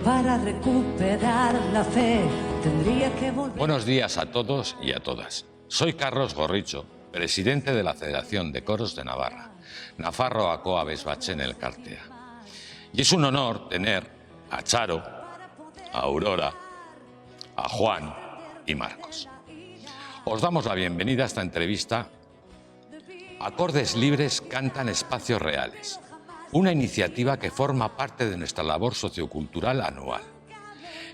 Para recuperar la fe tendría que volver. Buenos días a todos y a todas. Soy Carlos Gorricho, presidente de la Federación de Coros de Navarra, Nafarroako Abesbatzen Elkartea. Y es un honor tener a Charo, a Aurora, a Juan y Marcos. Os damos la bienvenida a esta entrevista. Acordes Libres cantan espacios reales, una iniciativa que forma parte de nuestra labor sociocultural anual,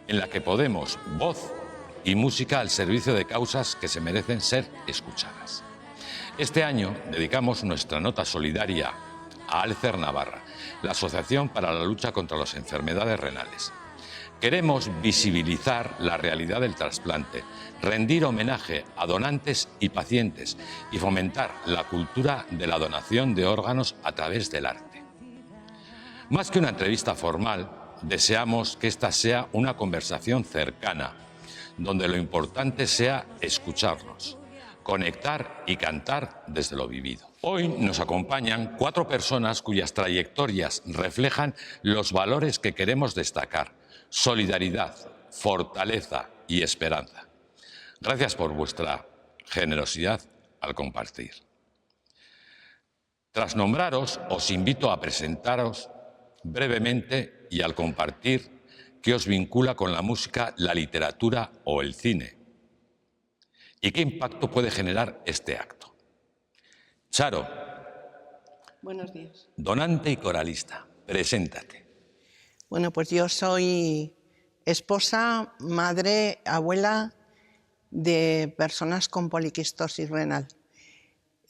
en la que podemos voz y música al servicio de causas que se merecen ser escuchadas. Este año dedicamos nuestra nota solidaria a Alcer Navarra, la Asociación para la Lucha contra las Enfermedades Renales. Queremos visibilizar la realidad del trasplante, rendir homenaje a donantes y pacientes y fomentar la cultura de la donación de órganos a través del arte. Más que una entrevista formal, deseamos que esta sea una conversación cercana, donde lo importante sea escucharnos, conectar y cantar desde lo vivido. Hoy nos acompañan 4 personas cuyas trayectorias reflejan los valores que queremos destacar: solidaridad, fortaleza y esperanza. Gracias por vuestra generosidad al compartir. Tras nombraros, os invito a presentaros brevemente y al compartir qué os vincula con la música, la literatura o el cine y qué impacto puede generar este acto. Charo. Buenos días. Donante y coralista, preséntate. Bueno, pues yo soy esposa, madre, abuela de personas con poliquistosis renal.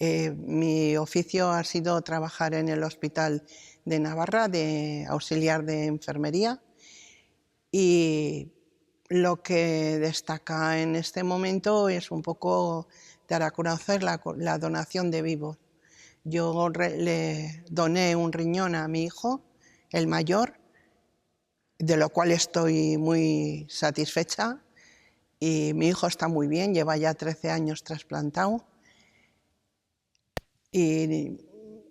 Mi oficio ha sido trabajar en el Hospital de Navarra, de auxiliar de enfermería, y lo que destaca en este momento es un poco dar a conocer la donación de vivos. Yo le doné un riñón a mi hijo, el mayor, de lo cual estoy muy satisfecha, y mi hijo está muy bien, lleva ya 13 años trasplantado, y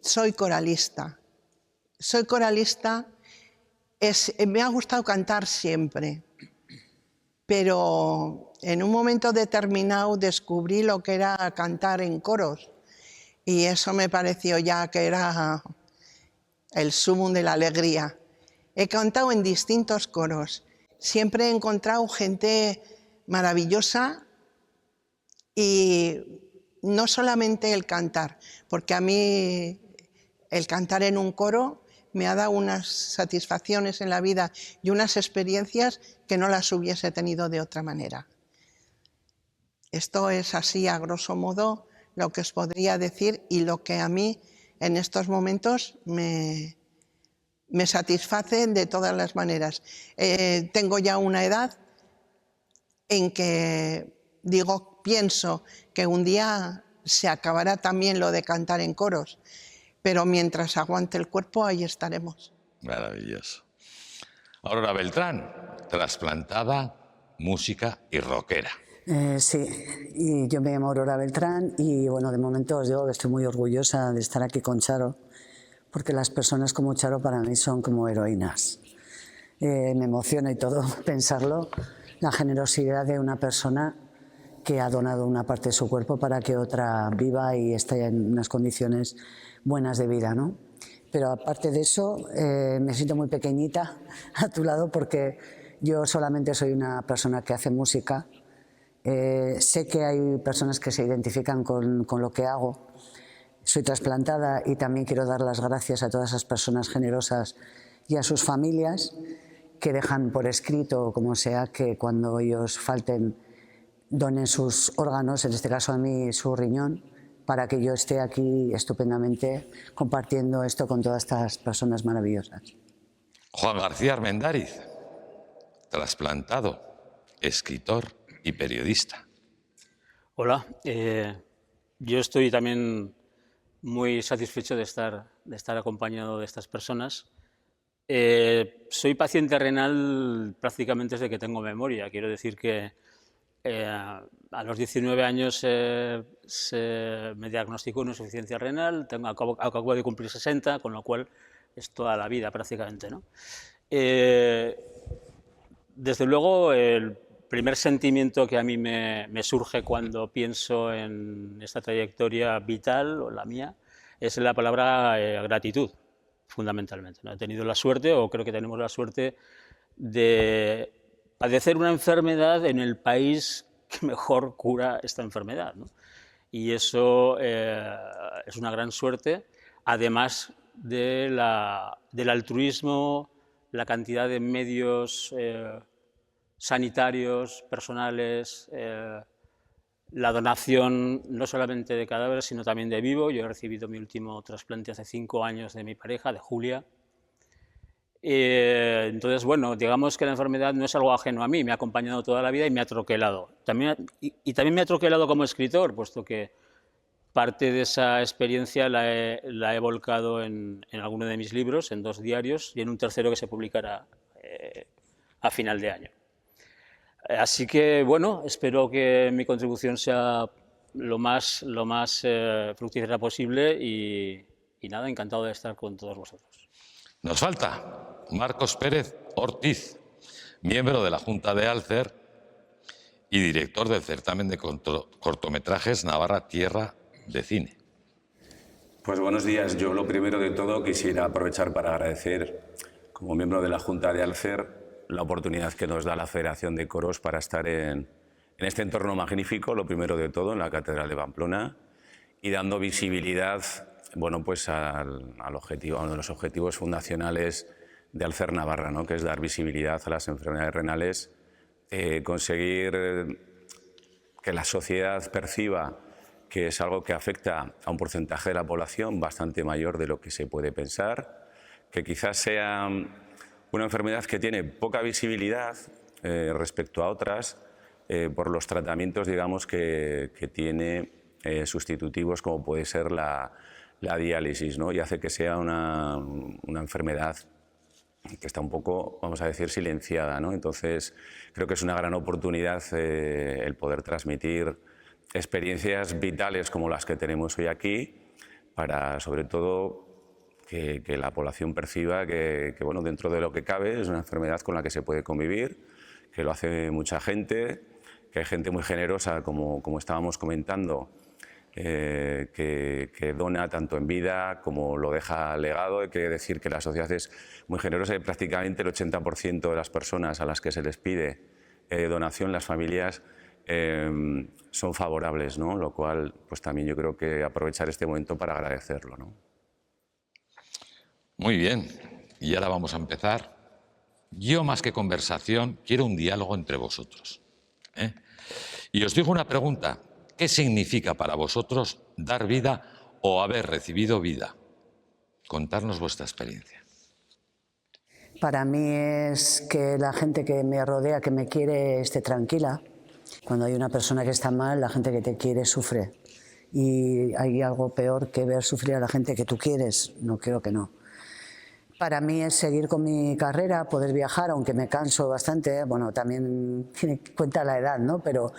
soy coralista. Soy coralista, me ha gustado cantar siempre, pero en un momento determinado descubrí lo que era cantar en coros y eso me pareció ya que era el sumum de la alegría. He cantado en distintos coros, siempre he encontrado gente maravillosa y no solamente el cantar, porque a mí el cantar en un coro me ha dado unas satisfacciones en la vida y unas experiencias que no las hubiese tenido de otra manera. Esto es así, a grosso modo, lo que os podría decir y lo que a mí en estos momentos me satisface de todas las maneras. Tengo ya una edad en que pienso que un día se acabará también lo de cantar en coros, pero mientras aguante el cuerpo, ahí estaremos. Maravilloso. Aurora Beltrán, trasplantada, música y rockera. Sí, y yo me llamo Aurora Beltrán y bueno, de momento os digo que estoy muy orgullosa de estar aquí con Charo, porque las personas como Charo para mí son como heroínas. Me emociona y todo pensarlo, la generosidad de una persona que ha donado una parte de su cuerpo para que otra viva y esté en unas condiciones buenas de vida, ¿no? Pero aparte de eso, me siento muy pequeñita a tu lado porque yo solamente soy una persona que hace música. Sé que hay personas que se identifican con lo que hago. Soy trasplantada y también quiero dar las gracias a todas esas personas generosas y a sus familias que dejan por escrito, como sea, que cuando ellos falten donen sus órganos, en este caso a mí su riñón, para que yo esté aquí estupendamente compartiendo esto con todas estas personas maravillosas. Juan García Armendáriz, trasplantado, escritor y periodista. Hola, yo estoy también muy satisfecho de estar acompañado de estas personas. Soy paciente renal prácticamente desde que tengo memoria. Quiero decir que a los 19 años me diagnosticó una insuficiencia renal, acabo de cumplir 60, con lo cual es toda la vida prácticamente, ¿no? Desde luego, el primer sentimiento que a mí me surge cuando pienso en esta trayectoria vital, o la mía, es la palabra gratitud, fundamentalmente, ¿no? He tenido la suerte, o creo que tenemos la suerte, de padecer una enfermedad en el país que mejor cura esta enfermedad, ¿no? Y eso es una gran suerte, además del altruismo, la cantidad de medios sanitarios, personales, la donación no solamente de cadáveres, sino también de vivo. Yo he recibido mi último trasplante hace 5 años de mi pareja, de Julia. Entonces, bueno, digamos que la enfermedad no es algo ajeno a mí, me ha acompañado toda la vida y me ha troquelado. También me ha troquelado como escritor, puesto que parte de esa experiencia la he volcado en alguno de mis libros, en 2 diarios y en un tercero que se publicará a final de año. Así que, bueno, espero que mi contribución sea lo más fructífera posible y nada, encantado de estar con todos vosotros. Nos falta Marcos Pérez Ortiz, miembro de la Junta de Alcer y director del certamen de cortometrajes Navarra Tierra de Cine. Pues buenos días. Yo lo primero de todo quisiera aprovechar para agradecer, como miembro de la Junta de Alcer, la oportunidad que nos da la Federación de Coros para estar en este entorno magnífico, lo primero de todo, en la Catedral de Pamplona, y dando visibilidad, bueno, pues al objetivo, a uno de los objetivos fundacionales de Alcer Navarra, ¿no?, que es dar visibilidad a las enfermedades renales, conseguir que la sociedad perciba que es algo que afecta a un porcentaje de la población bastante mayor de lo que se puede pensar, que quizás sea una enfermedad que tiene poca visibilidad respecto a otras por los tratamientos, digamos, que tiene sustitutivos, como puede ser la diálisis, ¿no? Y hace que sea una enfermedad que está un poco, vamos a decir, silenciada, ¿no? Entonces, creo que es una gran oportunidad el poder transmitir experiencias vitales como las que tenemos hoy aquí, para, sobre todo, que la población perciba que, bueno, dentro de lo que cabe es una enfermedad con la que se puede convivir, que lo hace mucha gente, que hay gente muy generosa, como estábamos comentando, que dona tanto en vida como lo deja legado. Hay que decir que la sociedad es muy generosa y prácticamente el 80% de las personas a las que se les pide donación, las familias, son favorables, ¿no? Lo cual, pues también yo creo que aprovechar este momento para agradecerlo, ¿no? Muy bien, y ahora vamos a empezar. Yo, más que conversación, quiero un diálogo entre vosotros, ¿eh? Y os digo una pregunta: ¿qué significa para vosotros dar vida o haber recibido vida? Contarnos vuestra experiencia. Para mí es que la gente que me rodea, que me quiere, esté tranquila. Cuando hay una persona que está mal, la gente que te quiere sufre. Y hay algo peor que ver sufrir a la gente que tú quieres. No, creo que no. Para mí es seguir con mi carrera, poder viajar, aunque me canso bastante. Bueno, también tiene cuenta la edad, ¿no? Pero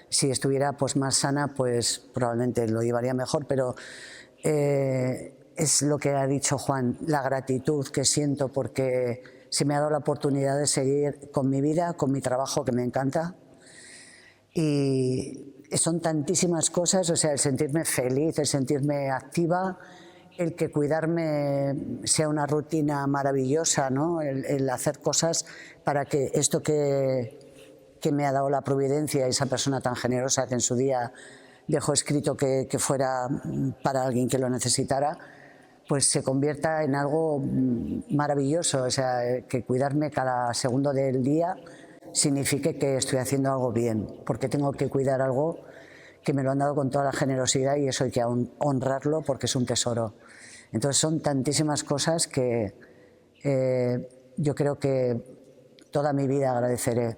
si estuviera pues más sana, pues probablemente lo llevaría mejor. Pero es lo que ha dicho Juan, la gratitud que siento porque se me ha dado la oportunidad de seguir con mi vida, con mi trabajo que me encanta. Y son tantísimas cosas, o sea, el sentirme feliz, el sentirme activa, el que cuidarme sea una rutina maravillosa, ¿no? El hacer cosas para que esto que me ha dado la providencia, esa persona tan generosa que en su día dejó escrito que fuera para alguien que lo necesitara, pues se convierta en algo maravilloso. O sea, que cuidarme cada segundo del día signifique que estoy haciendo algo bien, porque tengo que cuidar algo que me lo han dado con toda la generosidad y eso hay que honrarlo porque es un tesoro. Entonces son tantísimas cosas que yo creo que toda mi vida agradeceré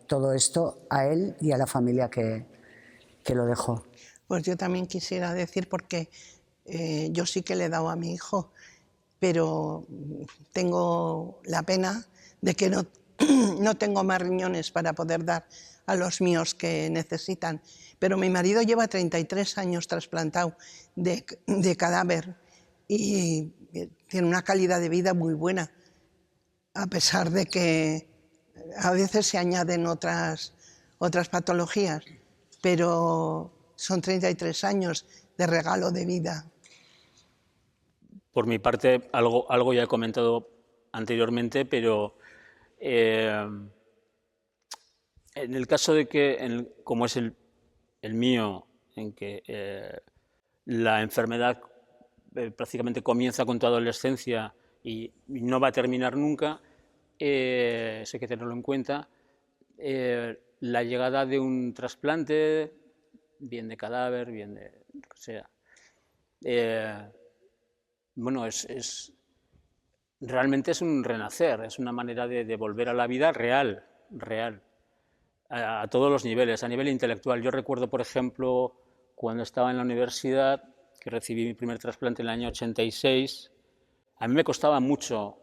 todo esto a él y a la familia que lo dejó. Pues yo también quisiera decir, porque yo sí que le he dado a mi hijo, pero tengo la pena de que no tengo más riñones para poder dar a los míos que necesitan. Pero mi marido lleva 33 años trasplantado de cadáver y tiene una calidad de vida muy buena, a pesar de que A veces se añaden otras patologías, pero son 33 años de regalo de vida. Por mi parte, algo ya he comentado anteriormente, pero en el caso de que, como es el mío, en que la enfermedad prácticamente comienza con tu adolescencia y no va a terminar nunca, eso hay que tenerlo en cuenta. La llegada de un trasplante, bien de cadáver, bien de lo que sea, bueno, realmente es un renacer, es una manera de volver a la vida real, a todos los niveles, a nivel intelectual. Yo recuerdo, por ejemplo, cuando estaba en la universidad, que recibí mi primer trasplante en el año 86, a mí me costaba mucho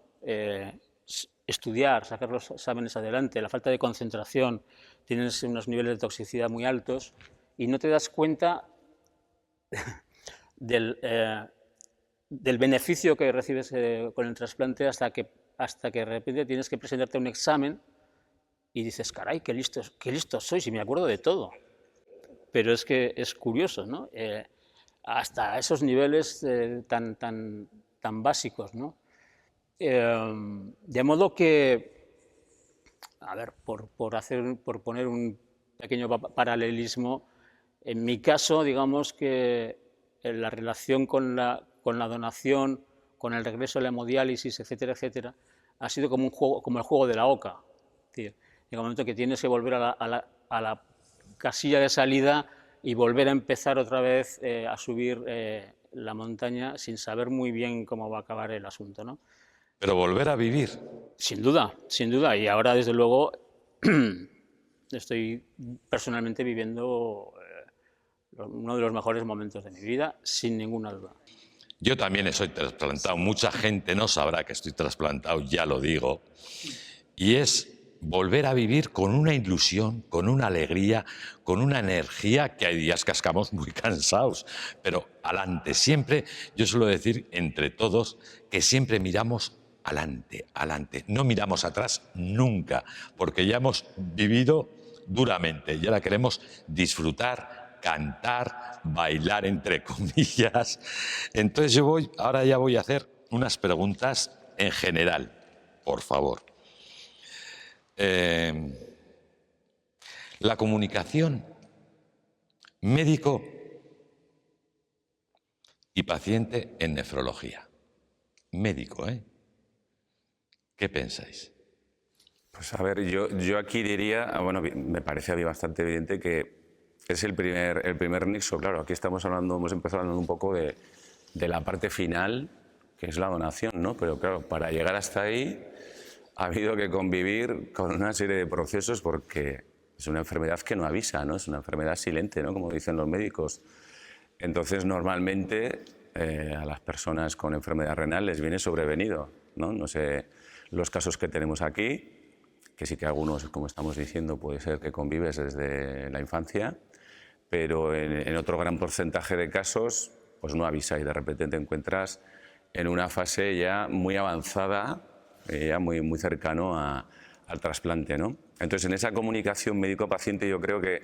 estudiar, sacar los exámenes adelante, la falta de concentración, tienes unos niveles de toxicidad muy altos y no te das cuenta del beneficio que recibes con el trasplante hasta que de repente tienes que presentarte a un examen y dices, caray, qué listo soy, si me acuerdo de todo. Pero es que es curioso, ¿no? Hasta esos niveles tan básicos, ¿no? De modo que, a ver, por poner un pequeño paralelismo, en mi caso, digamos que la relación con la donación, con el regreso a la hemodiálisis, etcétera, etcétera, ha sido como el juego de la oca. En el momento que tienes que volver a la casilla de salida y volver a empezar otra vez a subir la montaña sin saber muy bien cómo va a acabar el asunto, ¿no? Pero volver a vivir. Sin duda, sin duda. Y ahora, desde luego, estoy personalmente viviendo uno de los mejores momentos de mi vida, sin ninguna duda. Yo también estoy trasplantado. Mucha gente no sabrá que estoy trasplantado, ya lo digo. Y es volver a vivir con una ilusión, con una alegría, con una energía, que hay días que acabamos muy cansados, pero adelante. Siempre, yo suelo decir entre todos que siempre miramos adelante, adelante. No miramos atrás nunca, porque ya hemos vivido duramente y ahora queremos disfrutar, cantar, bailar, entre comillas. Entonces ahora ya voy a hacer unas preguntas en general, por favor. La comunicación médico y paciente en nefrología. Médico, ¿eh? ¿Qué pensáis? Pues a ver, yo aquí diría, bueno, me parece a mí bastante evidente que es el primer nexo. Claro, aquí hemos empezado hablando un poco de la parte final, que es la donación, ¿no? Pero claro, para llegar hasta ahí ha habido que convivir con una serie de procesos porque es una enfermedad que no avisa, ¿no? Es una enfermedad silente, ¿no? Como dicen los médicos. Entonces, normalmente a las personas con enfermedad renal les viene sobrevenido, ¿no? No sé los casos que tenemos aquí, que sí que algunos, como estamos diciendo, puede ser que convives desde la infancia, pero en otro gran porcentaje de casos pues no avisa y de repente te encuentras en una fase ya muy avanzada, ya muy cercano al trasplante, ¿no? Entonces, en esa comunicación médico-paciente yo creo que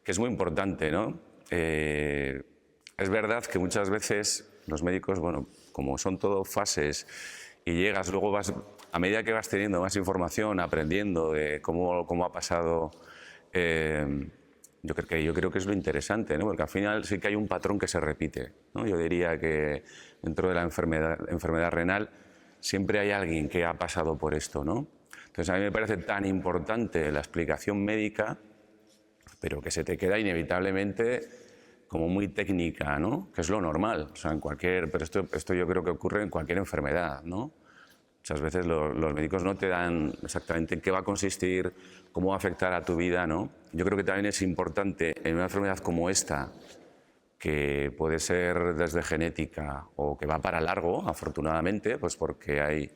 es muy importante, ¿no? Es verdad que muchas veces los médicos, bueno, como son todo fases y llegas, luego vas, a medida que vas teniendo más información, aprendiendo de cómo ha pasado, yo creo que es lo interesante, ¿no? Porque al final sí que hay un patrón que se repite, ¿no? Yo diría que dentro de la enfermedad renal siempre hay alguien que ha pasado por esto, ¿no? Entonces a mí me parece tan importante la explicación médica, pero que se te queda inevitablemente como muy técnica, ¿no? Que es lo normal, o sea, pero esto yo creo que ocurre en cualquier enfermedad, ¿no? Muchas veces los médicos no te dan exactamente en qué va a consistir, cómo va a afectar a tu vida, ¿no? Yo creo que también es importante en una enfermedad como esta, que puede ser desde genética o que va para largo, afortunadamente, pues porque hay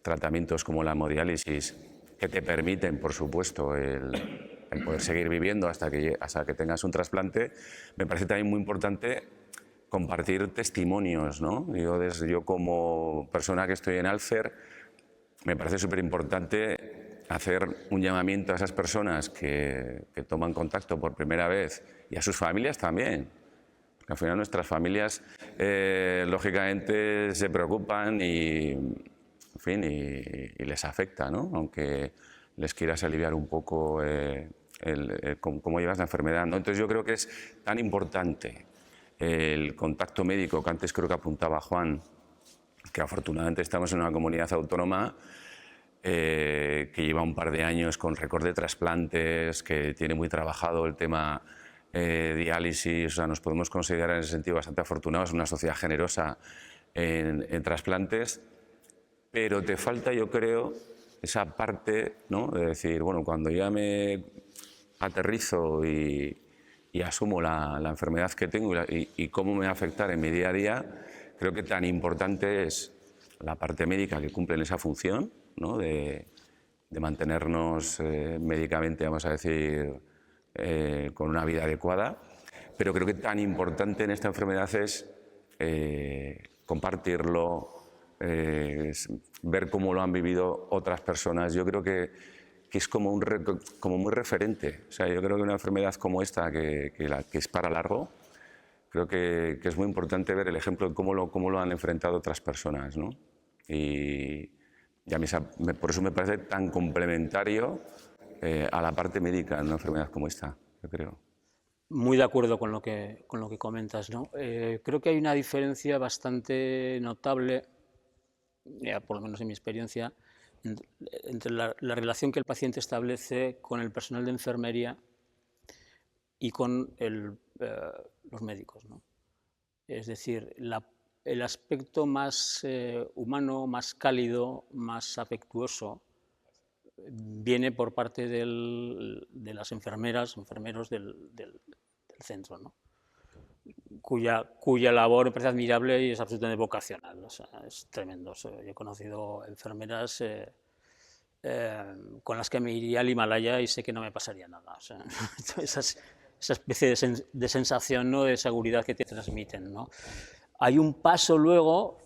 tratamientos como la hemodiálisis que te permiten, por supuesto, el poder seguir viviendo hasta que tengas un trasplante. Me parece también muy importante compartir testimonios, ¿no? Yo como persona que estoy en Alcer, me parece súper importante hacer un llamamiento a esas personas que toman contacto por primera vez y a sus familias también. Porque al final nuestras familias, lógicamente, se preocupan y, en fin, y les afecta, ¿no? Aunque les quieras aliviar un poco cómo llevas la enfermedad, ¿no? Entonces yo creo que es tan importante el contacto médico que antes creo que apuntaba Juan, que afortunadamente estamos en una comunidad autónoma que lleva un par de años con récord de trasplantes, que tiene muy trabajado el tema diálisis, o sea, nos podemos considerar en ese sentido bastante afortunados, una sociedad generosa en trasplantes, pero te falta, yo creo, esa parte, ¿no? De decir, bueno, cuando ya me aterrizo y asumo la enfermedad que tengo y cómo me va a afectar en mi día a día, creo que tan importante es la parte médica que cumple en esa función, ¿no? de mantenernos médicamente, vamos a decir, con una vida adecuada, pero creo que tan importante en esta enfermedad es compartirlo, ver cómo lo han vivido otras personas. Yo creo que es como muy referente. O sea, yo creo que una enfermedad como esta, que es para largo, creo que es muy importante ver el ejemplo de cómo lo han enfrentado otras personas, ¿no? Y a mí por eso me parece tan complementario a la parte médica en una enfermedad como esta, yo creo. Muy de acuerdo con lo que comentas, ¿no? Creo que hay una diferencia bastante notable, ya por lo menos en mi experiencia, entre la relación que el paciente establece con el personal de enfermería y con los médicos, ¿no? Es decir, el aspecto más humano, más cálido, más afectuoso, viene por parte de las enfermeros del centro, ¿no? Cuya labor me parece admirable y es absolutamente vocacional. O sea, es tremendo. O sea, yo he conocido enfermeras con las que me iría al Himalaya y sé que no me pasaría nada. O sea, esa especie de sensación, ¿no?, de seguridad que te transmiten, ¿no? Hay un paso luego,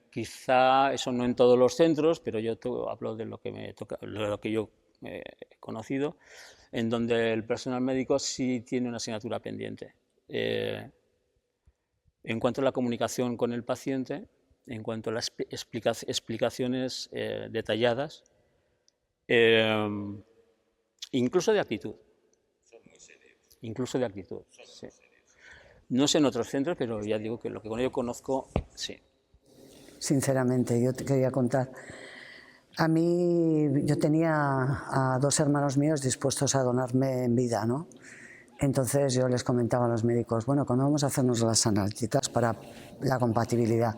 quizá eso no en todos los centros, pero yo hablo de lo que me toca, de lo que yo he conocido, en donde el personal médico sí tiene una asignatura pendiente. En cuanto a la comunicación con el paciente, en cuanto a las explicaciones detalladas, incluso de actitud. Incluso de actitud, sí. No sé en otros centros, pero ya digo que lo que yo conozco, sí. Sinceramente, yo te quería contar. A mí, yo tenía a 2 hermanos míos dispuestos a donarme en vida, ¿no? Entonces yo les comentaba a los médicos, bueno, ¿cuándo vamos a hacernos las analíticas para la compatibilidad?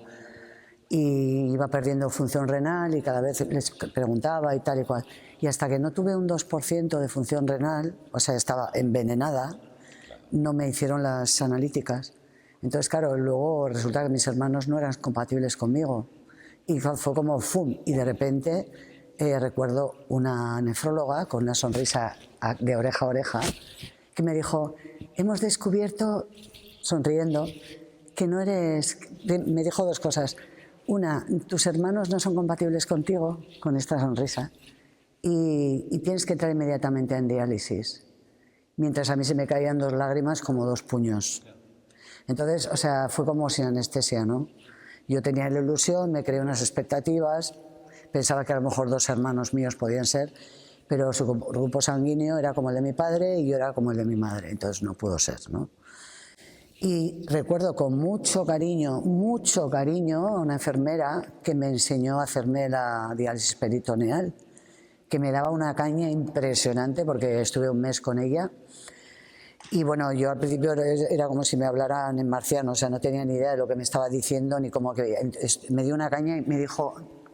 Y iba perdiendo función renal y cada vez les preguntaba y tal y cual. Y hasta que no tuve un 2% de función renal, o sea, estaba envenenada, no me hicieron las analíticas. Entonces, claro, luego resulta que mis hermanos no eran compatibles conmigo. Y fue como ¡fum! Y de repente recuerdo una nefróloga con una sonrisa de oreja a oreja que me dijo, hemos descubierto, sonriendo, que no eres... Me dijo 2 cosas. Una, tus hermanos no son compatibles contigo, con esta sonrisa, y tienes que entrar inmediatamente en diálisis. Mientras a mí se me caían 2 lágrimas como 2 puños. Entonces, o sea, fue como sin anestesia, ¿no? Yo tenía la ilusión, me creé unas expectativas, pensaba que a lo mejor 2 hermanos míos podían ser, pero su grupo sanguíneo era como el de mi padre y yo era como el de mi madre, entonces no pudo ser, ¿no? Y recuerdo con mucho cariño, a una enfermera que me enseñó a hacerme la diálisis peritoneal, que me daba una caña impresionante porque estuve un mes con ella. Y bueno, yo al principio era como si me hablaran en marciano, o sea, no tenía ni idea de lo que me estaba diciendo ni cómo que... Me dio una caña y me dijo,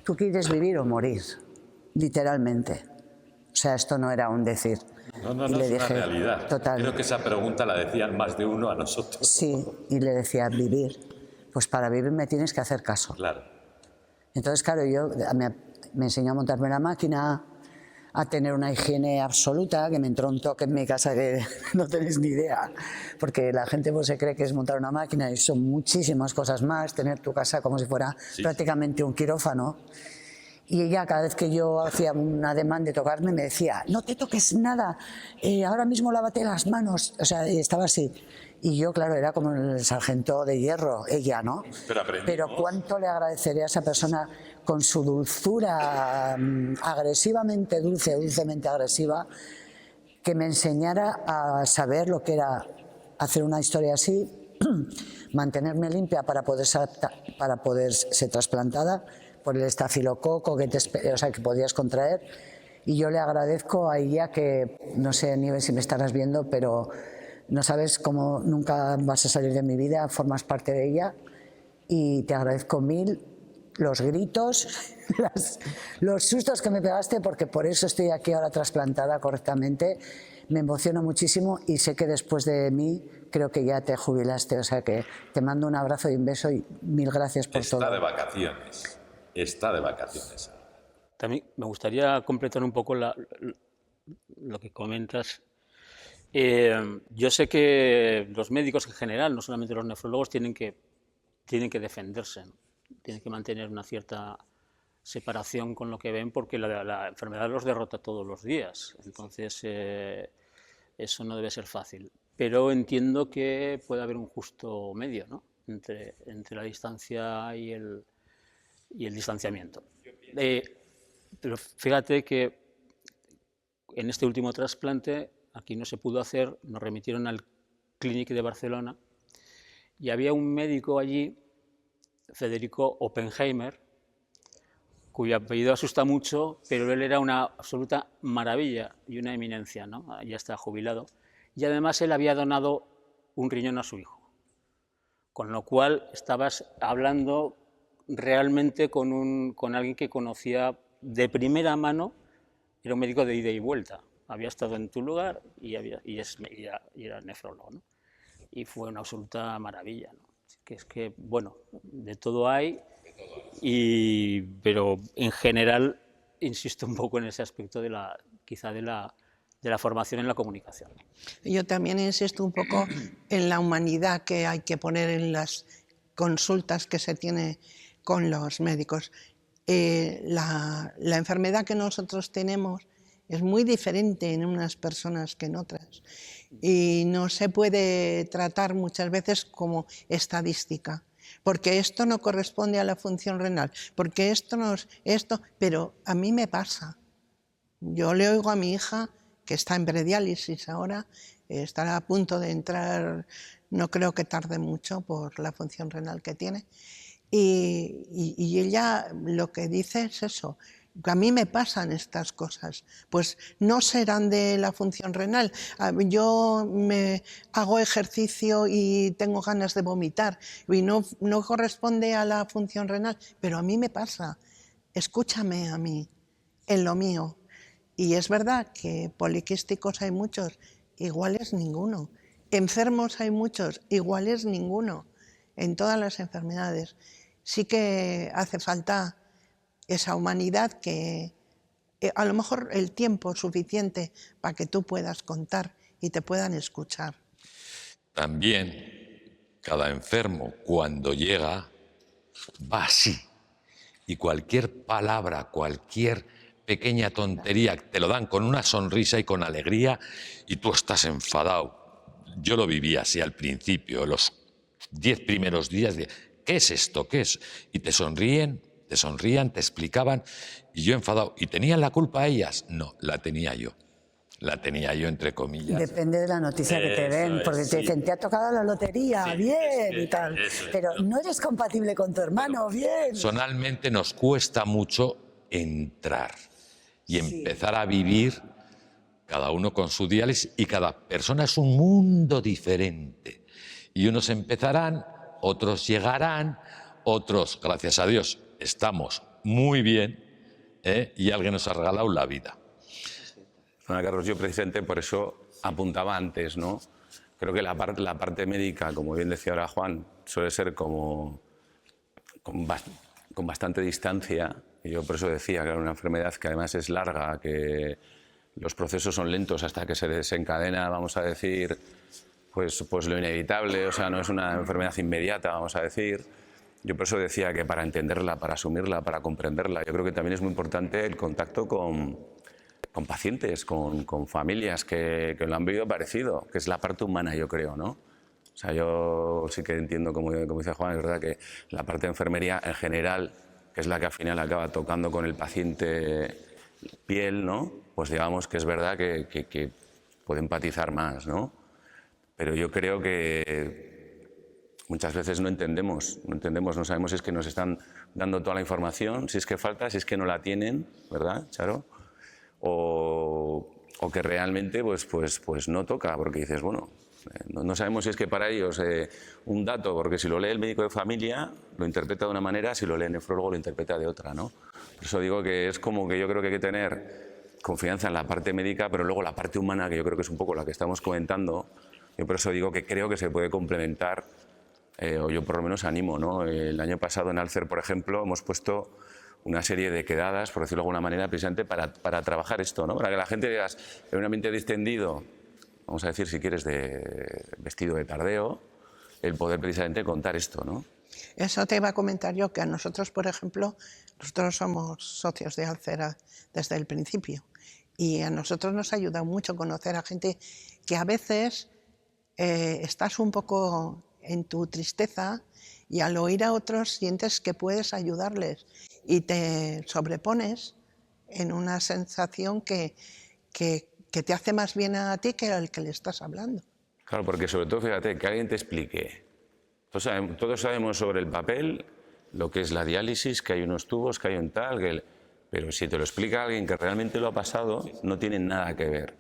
¿tú quieres vivir o morir? Literalmente. O sea, esto no era un decir. No, es una realidad. Total. Creo que esa pregunta la decían más de uno a nosotros. Sí, y le decía, vivir. Pues para vivir me tienes que hacer caso. Claro. Entonces, claro, me enseñó a montarme la máquina, a tener una higiene absoluta, que me entró un toque en mi casa que no tenéis ni idea, porque la gente pues se cree que es montar una máquina y son muchísimas cosas más, tener tu casa como si fuera prácticamente un quirófano. Y ella, cada vez que yo hacía un ademán de tocarme, me decía, no te toques nada, ahora mismo lávate las manos. O sea, estaba así. Y yo, claro, era como el sargento de hierro, ella, ¿no? Pero cuánto le agradeceré a esa persona con su dulzura agresivamente dulce, dulcemente agresiva, que me enseñara a saber lo que era hacer una historia así, mantenerme limpia para poder ser trasplantada por el estafilococo que podías contraer. Y yo le agradezco a ella que, no sé, Nieves, si me estarás viendo, pero no sabes cómo nunca vas a salir de mi vida, formas parte de ella, y te agradezco mil los gritos, los sustos que me pegaste, porque por eso estoy aquí ahora trasplantada correctamente. Me emociono muchísimo y sé que después de mí creo que ya te jubilaste, o sea que te mando un abrazo y un beso y mil gracias por todo. Está de vacaciones, está de vacaciones. También me gustaría completar un poco lo que comentas. Yo sé que los médicos en general, no solamente los nefrólogos, tienen que defenderse, ¿no? Tienen que mantener una cierta separación con lo que ven, porque la enfermedad los derrota todos los días. Entonces, eso no debe ser fácil. Pero entiendo que puede haber un justo medio, ¿no?, entre la distancia y el distanciamiento. Pero fíjate que en este último trasplante, aquí no se pudo hacer, nos remitieron al Clínic de Barcelona, y había un médico allí, Federico Oppenheimer, cuyo apellido asusta mucho, pero él era una absoluta maravilla y una eminencia, ¿no? Ya está jubilado. Y además él había donado un riñón a su hijo. Con lo cual estabas hablando realmente con alguien que conocía de primera mano, era un médico de ida y vuelta. Había estado en tu lugar y era nefrólogo, ¿no? Y fue una absoluta maravilla, ¿no? Es que, bueno, de todo hay, pero en general insisto un poco en ese aspecto quizá de la formación en la comunicación. Yo también insisto un poco en la humanidad que hay que poner en las consultas que se tiene con los médicos. La enfermedad que nosotros tenemos es muy diferente en unas personas que en otras, y no se puede tratar muchas veces como estadística, porque esto no corresponde a la función renal, porque esto no es esto, pero a mí me pasa. Yo le oigo a mi hija, que está en prediálisis ahora, estará a punto de entrar, no creo que tarde mucho por la función renal que tiene, y ella lo que dice es eso: a mí me pasan estas cosas, pues no serán de la función renal. Yo me hago ejercicio y tengo ganas de vomitar y no corresponde a la función renal, pero a mí me pasa. Escúchame a mí, en lo mío. Y es verdad que poliquísticos hay muchos, iguales ninguno. Enfermos hay muchos, iguales ninguno. En todas las enfermedades sí que hace falta esa humanidad, que a lo mejor el tiempo suficiente para que tú puedas contar y te puedan escuchar. También cada enfermo, cuando llega, va así. Y cualquier palabra, cualquier pequeña tontería, te lo dan con una sonrisa y con alegría, y tú estás enfadado. Yo lo viví así al principio, los 10 primeros días de ¿qué es esto? ¿Qué es? Y te sonrían, te explicaban, y yo enfadado. ¿Y tenían la culpa ellas? No, la tenía yo. La tenía yo, entre comillas. Depende de la noticia que te den, porque te dicen, te ha tocado la lotería, bien, y tal. Pero no eres compatible con tu hermano, bien. Personalmente nos cuesta mucho entrar y empezar a vivir cada uno con su diálisis, y cada persona es un mundo diferente. Y unos empezarán, otros llegarán, otros, gracias a Dios, estamos muy bien, y alguien nos ha regalado la vida. Bueno, Carlos, yo precisamente por eso apuntaba antes, ¿no? Creo que la parte médica, como bien decía ahora Juan, suele ser como con bastante distancia. Y yo por eso decía que era una enfermedad que además es larga, que los procesos son lentos hasta que se desencadena, vamos a decir, pues lo inevitable. O sea, no es una enfermedad inmediata, vamos a decir. Yo por eso decía que para entenderla, para asumirla, para comprenderla, yo creo que también es muy importante el contacto con pacientes, con familias que lo han vivido parecido, que es la parte humana, yo creo, ¿no? O sea, yo sí que entiendo, como dice Juan, es verdad que la parte de enfermería en general, que es la que al final acaba tocando con el paciente piel, ¿no? Pues digamos que es verdad que puede empatizar más, ¿no? Pero yo creo que muchas veces no entendemos, no sabemos si es que nos están dando toda la información, si es que falta, si es que no la tienen, ¿verdad, Charo? O que realmente pues no toca, porque dices, bueno, no sabemos si es que para ellos un dato, porque si lo lee el médico de familia lo interpreta de una manera, si lo lee el nefrólogo lo interpreta de otra, ¿no? Por eso digo que es como que yo creo que hay que tener confianza en la parte médica, pero luego la parte humana, que yo creo que es un poco la que estamos comentando, yo por eso digo que creo que se puede complementar, o yo por lo menos animo, ¿no? El año pasado en Alcer, por ejemplo, hemos puesto una serie de quedadas, por decirlo de alguna manera, precisamente para trabajar esto, ¿no? Para que la gente digas, en un ambiente distendido, vamos a decir, si quieres, de vestido de tardeo, el poder precisamente contar esto, ¿no? Eso te iba a comentar yo, que a nosotros, por ejemplo, nosotros somos socios de Alcer desde el principio, y a nosotros nos ayuda mucho conocer a gente que a veces estás un poco en tu tristeza y al oír a otros sientes que puedes ayudarles y te sobrepones en una sensación que te hace más bien a ti que al que le estás hablando. Claro, porque sobre todo, fíjate, que alguien te explique. Todos sabemos sobre el papel lo que es la diálisis, que hay unos tubos, que hay un tal, pero si te lo explica alguien que realmente lo ha pasado, no tiene nada que ver.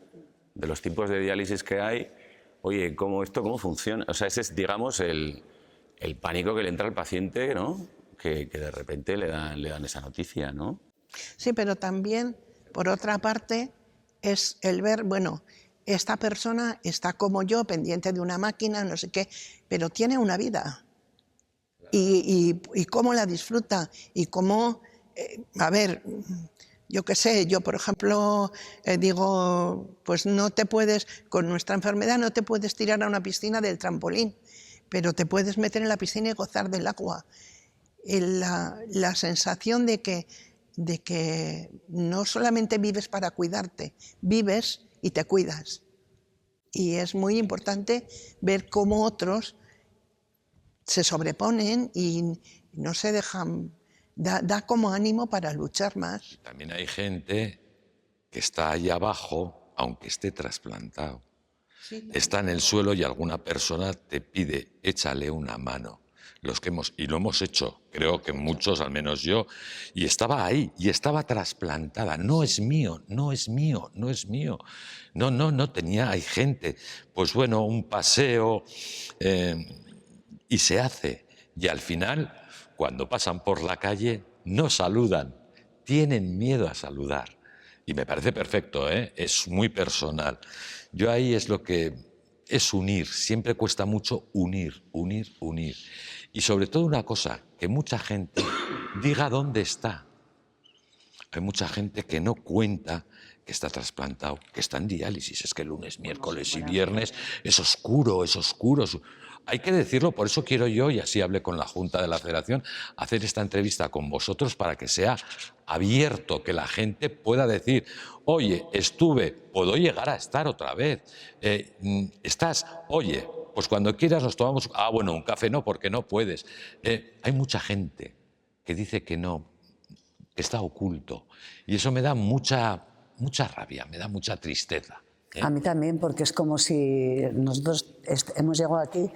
De los tipos de diálisis que hay, oye, ¿cómo funciona? O sea, ese es, digamos, el pánico que le entra al paciente, ¿no? Que de repente le dan esa noticia, ¿no? Sí, pero también, por otra parte, es el ver, bueno, esta persona está como yo, pendiente de una máquina, no sé qué, pero tiene una vida. Y cómo la disfruta, y cómo, a ver, yo qué sé, yo por ejemplo digo, pues no te puedes, con nuestra enfermedad no te puedes tirar a una piscina del trampolín, pero te puedes meter en la piscina y gozar del agua. La sensación de que no solamente vives para cuidarte, vives y te cuidas. Y es muy importante ver cómo otros se sobreponen y no se dejan, da como ánimo para luchar más. También hay gente que está ahí abajo, aunque esté trasplantado. Sí, está en el suelo y alguna persona te pide, échale una mano. Y lo hemos hecho, creo que muchos, al menos yo, y estaba ahí, y estaba trasplantada. No es mío, no es mío, no es mío. No tenía, hay gente. Pues bueno, un paseo, y se hace. Y al final, cuando pasan por la calle, no saludan, tienen miedo a saludar. Y me parece perfecto, ¿eh? Es muy personal. Yo ahí es lo que es unir, siempre cuesta mucho unir. Y sobre todo una cosa, que mucha gente diga dónde está. Hay mucha gente que no cuenta que está trasplantado, que está en diálisis. Es que lunes, miércoles y viernes es oscuro. Hay que decirlo, por eso quiero yo, y así hablé con la Junta de la Federación, hacer esta entrevista con vosotros para que sea abierto, que la gente pueda decir, oye, puedo llegar a estar otra vez. ¿Estás? Oye, pues cuando quieras nos tomamos... bueno, un café no, porque no puedes. Hay mucha gente que dice que no, que está oculto. Y eso me da mucha rabia, me da mucha tristeza. A mí también, porque es como si nosotros hemos llegado aquí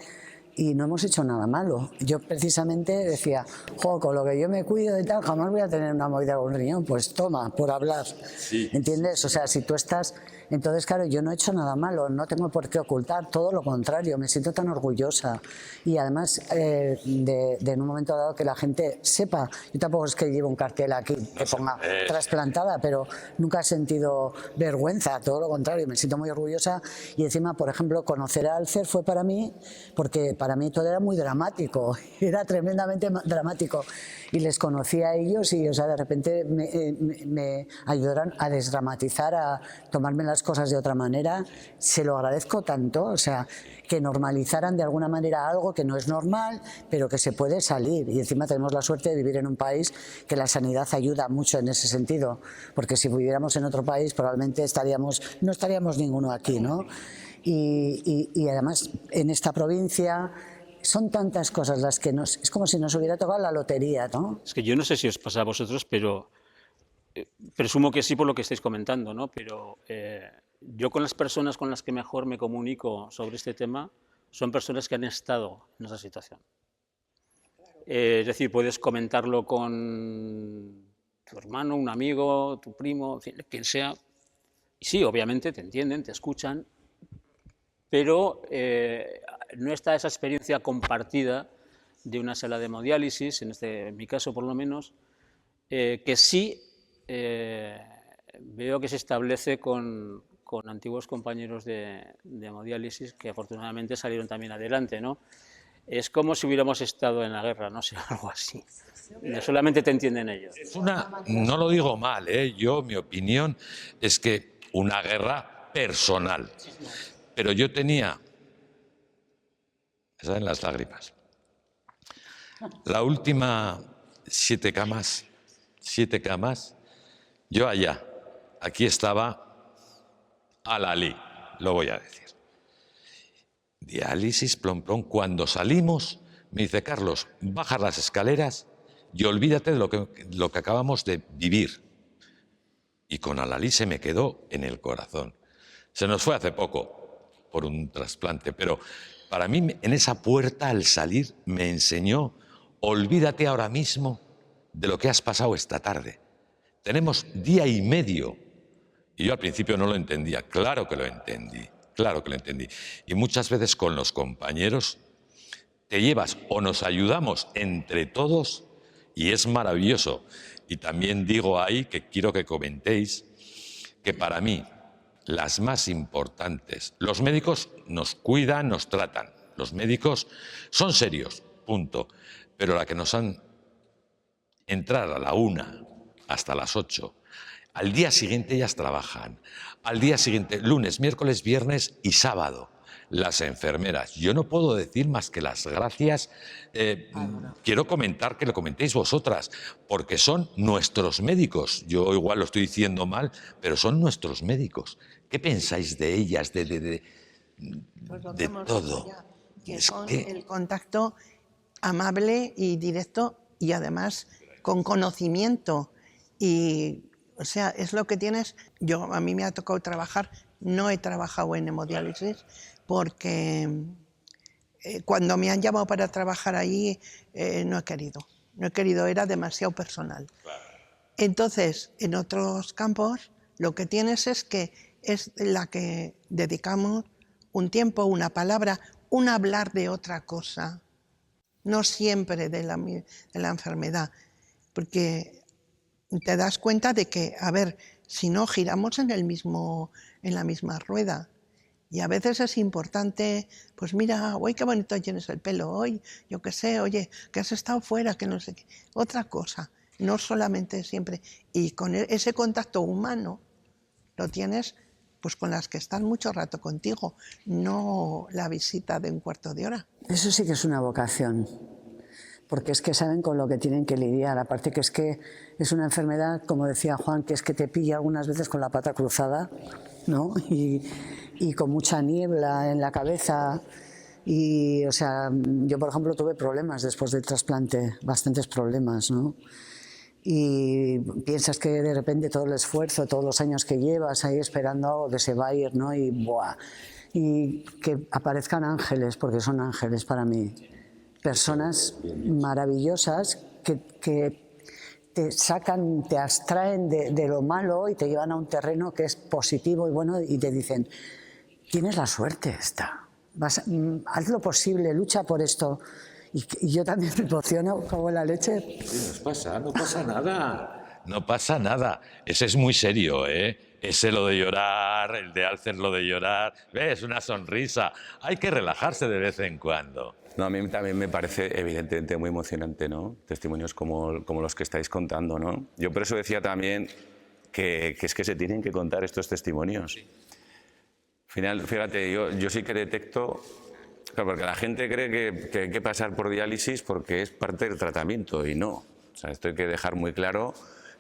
y no hemos hecho nada malo. Yo precisamente decía, con lo que yo me cuido y tal, jamás voy a tener una movida con un riñón. Pues toma, por hablar. Sí. ¿Entiendes? O sea, si tú estás... Entonces, claro, yo no he hecho nada malo, no tengo por qué ocultar, todo lo contrario, me siento tan orgullosa. Y además, en un momento dado que la gente sepa, yo tampoco es que lleve un cartel aquí que ponga trasplantada, pero nunca he sentido vergüenza, todo lo contrario, me siento muy orgullosa. Y encima, por ejemplo, conocer a Alcer fue para mí, porque para mí todo era muy dramático, era tremendamente dramático. Y les conocí a ellos y, o sea, de repente me ayudaron a desdramatizar, a tomarme las las cosas de otra manera, se lo agradezco tanto, o sea, que normalizaran de alguna manera algo que no es normal, pero que se puede salir. Y encima tenemos la suerte de vivir en un país que la sanidad ayuda mucho en ese sentido, porque si viviéramos en otro país probablemente no estaríamos ninguno aquí, ¿no? Y además en esta provincia son tantas cosas las que es como si nos hubiera tocado la lotería, ¿no? Es que yo no sé si os pasa a vosotros, pero presumo que sí por lo que estáis comentando, ¿no? Pero yo con las personas con las que mejor me comunico sobre este tema son personas que han estado en esa situación. Es decir, puedes comentarlo con tu hermano, un amigo, tu primo, en fin, quien sea. Y sí, obviamente te entienden, te escuchan, pero no está esa experiencia compartida de una sala de hemodiálisis, en mi caso por lo menos, que sí veo que se establece con antiguos compañeros de hemodiálisis que afortunadamente salieron también adelante, ¿no? Es como si hubiéramos estado en la guerra, no sé, algo así. Solamente te entienden ellos. No lo digo mal, mi opinión es que una guerra personal. Pero yo tenía, me salen las lágrimas, la última 7 camas, yo allá, aquí estaba Al-Ali, lo voy a decir. Diálisis, plom, plom. Cuando salimos, me dice, Carlos, baja las escaleras y olvídate de lo que acabamos de vivir. Y con Al-Ali se me quedó en el corazón. Se nos fue hace poco por un trasplante, pero para mí en esa puerta al salir me enseñó, olvídate ahora mismo de lo que has pasado esta tarde. Tenemos día y medio. Y yo al principio no lo entendía, claro que lo entendí. Y muchas veces con los compañeros te llevas o nos ayudamos entre todos y es maravilloso. Y también digo ahí que quiero que comentéis que para mí las más importantes, los médicos nos cuidan, nos tratan, los médicos son serios, punto. Pero la que nos han entrar a la 1 hasta las 8, al día siguiente ellas trabajan, al día siguiente, lunes, miércoles, viernes y sábado, las enfermeras. Yo no puedo decir más que las gracias. Quiero comentar que lo comentéis vosotras, porque son nuestros médicos. Yo igual lo estoy diciendo mal, pero son nuestros médicos. ¿Qué pensáis de ellas, de todo? Que son el contacto amable y directo y además con conocimiento. Y, o sea, es lo que tienes. A mí me ha tocado trabajar, no he trabajado en hemodiálisis, porque cuando me han llamado para trabajar ahí no he querido, era demasiado personal. Entonces, en otros campos lo que tienes es que es la que dedicamos un tiempo, una palabra, un hablar de otra cosa, no siempre de la enfermedad, porque te das cuenta de que, a ver, si no giramos en la misma rueda. Y a veces es importante, pues mira, uy, qué bonito tienes el pelo hoy, yo qué sé, oye, que has estado fuera, que no sé qué. Otra cosa, no solamente siempre. Y con ese contacto humano lo tienes pues con las que están mucho rato contigo, no la visita de un cuarto de hora. Eso sí que es una vocación, porque es que saben con lo que tienen que lidiar. Aparte que es una enfermedad, como decía Juan, que es que te pilla algunas veces con la pata cruzada, ¿no? Y con mucha niebla en la cabeza. Y, o sea, yo, por ejemplo, tuve problemas después del trasplante, bastantes problemas, ¿no? Y piensas que de repente todo el esfuerzo, todos los años que llevas ahí esperando algo que se va a ir, ¿no? Y, ¡buah! Y que aparezcan ángeles, porque son ángeles para mí. Personas maravillosas que te sacan, te abstraen de lo malo y te llevan a un terreno que es positivo y bueno y te dicen, tienes la suerte esta, haz lo posible, lucha por esto. Y yo también me emociono como la leche. No pasa nada. No pasa nada. Ese es muy serio, ¿eh? Ese lo de llorar, el de Alcer lo de llorar. ¿Ves? Una sonrisa. Hay que relajarse de vez en cuando. No, a mí también me parece evidentemente muy emocionante, ¿no? Testimonios como los que estáis contando, ¿no? Yo por eso decía también que es que se tienen que contar estos testimonios. Al final, fíjate, yo sí que detecto, claro, porque la gente cree que hay que pasar por diálisis porque es parte del tratamiento y no. O sea, esto hay que dejar muy claro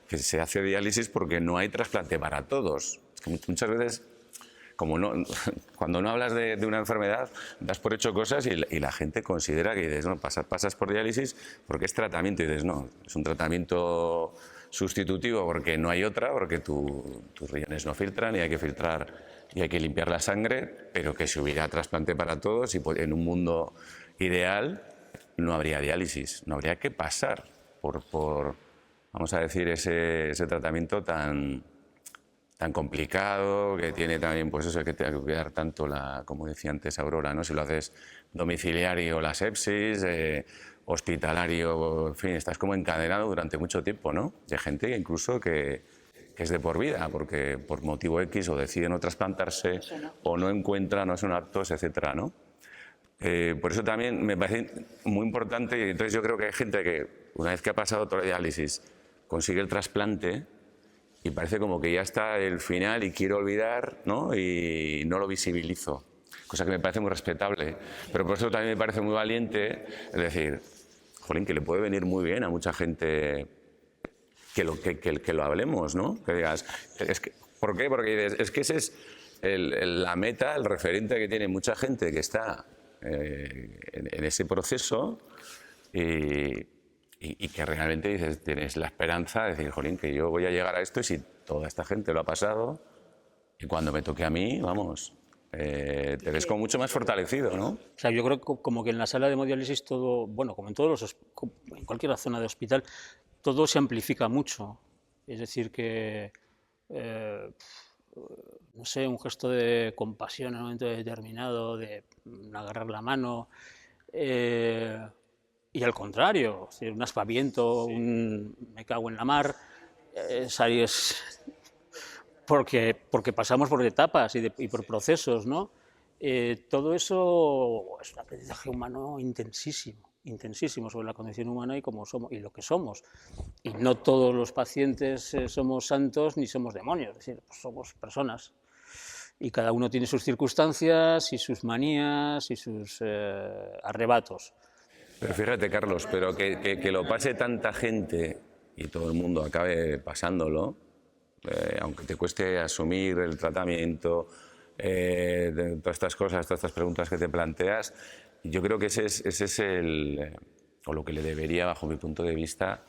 que se hace diálisis porque no hay trasplante para todos. Es que muchas veces, cuando no hablas de una enfermedad, das por hecho cosas y la gente considera que dices, no, pasas por diálisis porque es tratamiento, y dices, no, es un tratamiento sustitutivo porque no hay otra, porque tus riñones no filtran y hay que filtrar y hay que limpiar la sangre, pero que si hubiera trasplante para todos y en un mundo ideal no habría diálisis, no habría que pasar por vamos a decir, ese tratamiento tan complicado, que tiene también, pues eso, que te hay que cuidar tanto, como decía antes Aurora, ¿no? Si lo haces domiciliario, la sepsis, hospitalario, en fin, estás como encadenado durante mucho tiempo, ¿no? De gente incluso que es de por vida, porque por motivo X o deciden no trasplantarse o no encuentran, no son aptos, etcétera, ¿no? Por eso también me parece muy importante, y entonces yo creo que hay gente que una vez que ha pasado toda la diálisis consigue el trasplante y parece como que ya está el final y quiero olvidar, ¿no? Y no lo visibilizo, cosa que me parece muy respetable, pero por eso también me parece muy valiente, es decir, jolín, que le puede venir muy bien a mucha gente que lo hablemos, ¿no? Que digas, ¿por qué? Porque es que ese es la meta, el referente que tiene mucha gente que está en ese proceso y que realmente dices, tienes la esperanza de decir, jolín, que yo voy a llegar a esto y si toda esta gente lo ha pasado y cuando me toque a mí, vamos, te ves como mucho más fortalecido, ¿no? O sea, yo creo que como que en la sala de hemodiálisis todo, bueno, como en cualquier zona de hospital, todo se amplifica mucho. Es decir, que, no sé, un gesto de compasión en un momento determinado, de agarrar la mano, y al contrario, es decir, un aspaviento, me cago en la mar, porque pasamos por etapas y por procesos, ¿no? Todo eso es un aprendizaje humano intensísimo sobre la condición humana y cómo somos y lo que somos. Y no todos los pacientes somos santos ni somos demonios, es decir, pues somos personas. Y cada uno tiene sus circunstancias y sus manías y sus arrebatos. Pero fíjate, Carlos, pero que lo pase tanta gente y todo el mundo acabe pasándolo, aunque te cueste asumir el tratamiento, todas estas cosas, todas estas preguntas que te planteas, yo creo que ese es o lo que le debería, bajo mi punto de vista,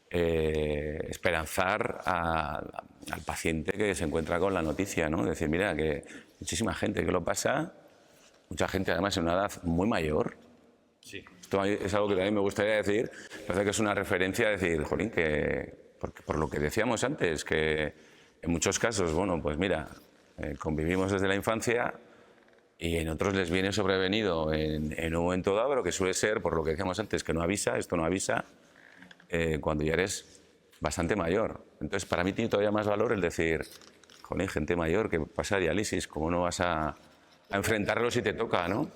esperanzar al paciente que se encuentra con la noticia, ¿no? Decir, mira, que muchísima gente que lo pasa, mucha gente además en una edad muy mayor. Sí. Esto es algo que también me gustaría decir, parece que es una referencia a decir, jolín, por lo que decíamos antes, que en muchos casos, bueno, pues mira, convivimos desde la infancia y en otros les viene sobrevenido en un momento dado, pero que suele ser, por lo que decíamos antes, que no avisa, esto no avisa, cuando ya eres bastante mayor. Entonces, para mí tiene todavía más valor el decir, jolín, gente mayor que pasa diálisis, ¿cómo no vas a enfrentarlo si te toca, no?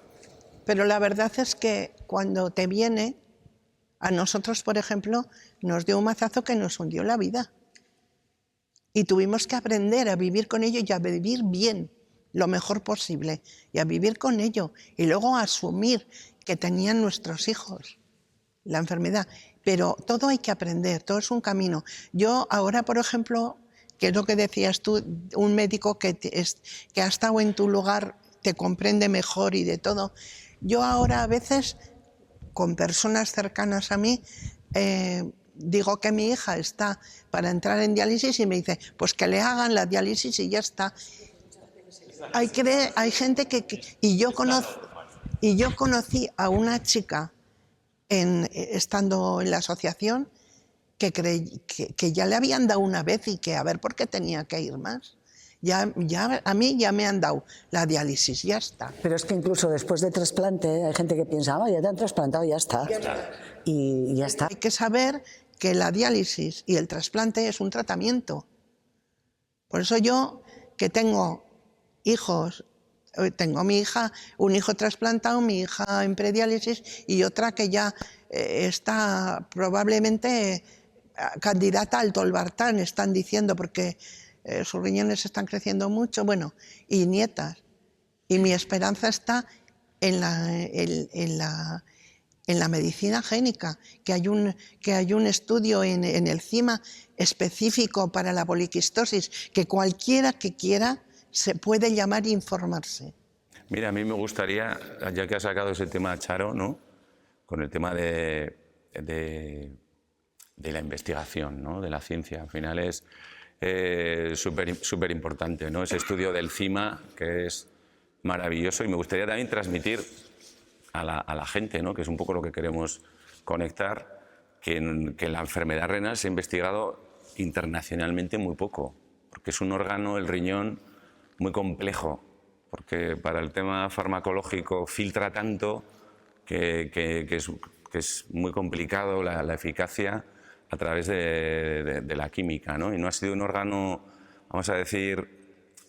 Pero la verdad es que cuando te viene, a nosotros, por ejemplo, nos dio un mazazo que nos hundió la vida. Y tuvimos que aprender a vivir con ello y a vivir bien, lo mejor posible, y a vivir con ello. Y luego a asumir que tenían nuestros hijos la enfermedad. Pero todo hay que aprender, todo es un camino. Yo ahora, por ejemplo, que es lo que decías tú, un médico que ha estado en tu lugar te comprende mejor y de todo. Yo ahora a veces, con personas cercanas a mí, digo que mi hija está para entrar en diálisis y me dice, pues que le hagan la diálisis y ya está. Hay gente y yo conocí a una chica estando en la asociación que ya le habían dado una vez y que a ver por qué tenía que ir más. A mí ya me han dado la diálisis, ya está. Pero es que incluso después de trasplante hay gente que piensa, ya te han trasplantado, ya está. Y ya está. Hay que saber que la diálisis y el trasplante es un tratamiento. Por eso yo, que tengo hijos, tengo mi hija, un hijo trasplantado, mi hija en prediálisis y otra que ya está probablemente candidata al tolvartán, están diciendo, porque sus riñones están creciendo mucho, bueno, y nietas. Y mi esperanza está en la medicina génica, que hay un estudio en el CIMA específico para la poliquistosis, que cualquiera que quiera se puede llamar e informarse. Mira, a mí me gustaría, ya que has sacado ese tema, Charo, ¿no?, con el tema de la investigación, ¿no?, de la ciencia. Al final es súper importante, ¿no?, ese estudio del CIMA, que es maravilloso, y me gustaría también transmitir a la gente, ¿no?, que es un poco lo que queremos conectar, que la enfermedad renal se ha investigado internacionalmente muy poco, porque es un órgano, el riñón, muy complejo, porque para el tema farmacológico filtra tanto que es muy complicado la eficacia a través de la química, ¿no? Y no ha sido un órgano, vamos a decir,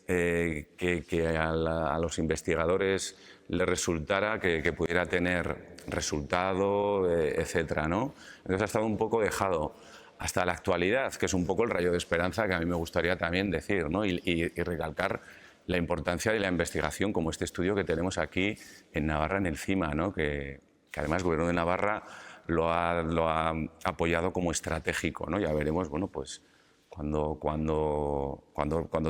que a los investigadores les resultara que pudiera tener resultado, etcétera, ¿no? Entonces ha estado un poco dejado hasta la actualidad, que es un poco el rayo de esperanza que a mí me gustaría también decir, ¿no?, y recalcar la importancia de la investigación, como este estudio que tenemos aquí en Navarra, en el CIMA, ¿no?, que además el Gobierno de Navarra lo ha apoyado como estratégico, ¿no? Ya veremos, bueno, pues cuando